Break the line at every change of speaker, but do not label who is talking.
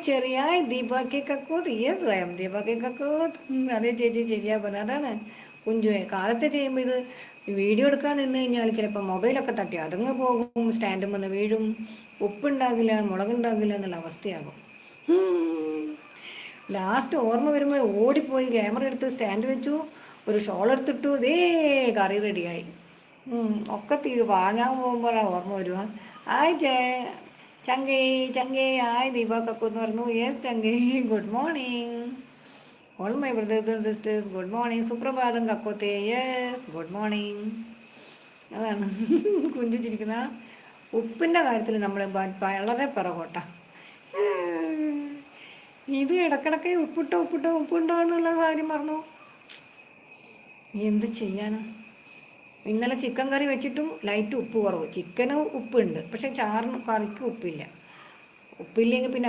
ചെറിയ ദീപ കെ കക്കൂത്ത് ഏത് ഭയം ദീപ കെ കക്കൂത്ത് അതേ ചേച്ചി ശരിയാ പറഞ്ഞത്. അതാണ് കുഞ്ചുവെ കാലത്ത് ചെയ്യുമ്പോൾ ഇത് വീഡിയോ എടുക്കാൻ നിന്ന് കഴിഞ്ഞാൽ ചിലപ്പോൾ മൊബൈലൊക്കെ തട്ടി അതങ്ങ് പോകും, സ്റ്റാൻഡും വന്ന് വീഴും, ഉപ്പുണ്ടാകില്ല മുളകുണ്ടാകില്ല എന്നുള്ള അവസ്ഥയാകും. ലാസ്റ്റ് ഓർമ്മ വരുമ്പോൾ ഓടിപ്പോയി ക്യാമറ എടുത്ത് സ്റ്റാൻഡ് വെച്ചു, ഒരു ഷോൾ എടുത്തിട്ടു, ഇതേ കറി റെഡിയായി. ഒക്കെ വാങ്ങാൻ പോകുമ്പോഴാണ് ഓർമ്മ വരുക. ആയ് ചങ്കേ ചങ്കേ ആയ് ദീപക്കൊക്കെ എന്ന് പറഞ്ഞു. യെസ് ചങ്കേ, good morning all my brothers and sisters, good morning. സുപ്രഭാതം കക്കോത്തെ, യെസ് ഗുഡ് മോർണിംഗ്. അതാണ് കുഞ്ചിച്ചിരിക്കുന്ന. ഉപ്പിൻ്റെ കാര്യത്തിൽ നമ്മൾ വളരെ പിറകോട്ടാ. ഇത് ഇടക്കിടക്ക് ഉപ്പുണ്ടോ എന്നുള്ള കാര്യം പറഞ്ഞു. എന്ത് ചെയ്യാനാ. ഇന്നലെ ചിക്കൻ കറി വെച്ചിട്ടും ലൈറ്റ് ഉപ്പ് കുറവ്. ചിക്കന് ഉപ്പുണ്ട്, പക്ഷെ ചാറിന് കറിക്ക് ഉപ്പില്ല. ഉപ്പില്ലെങ്കിൽ പിന്നെ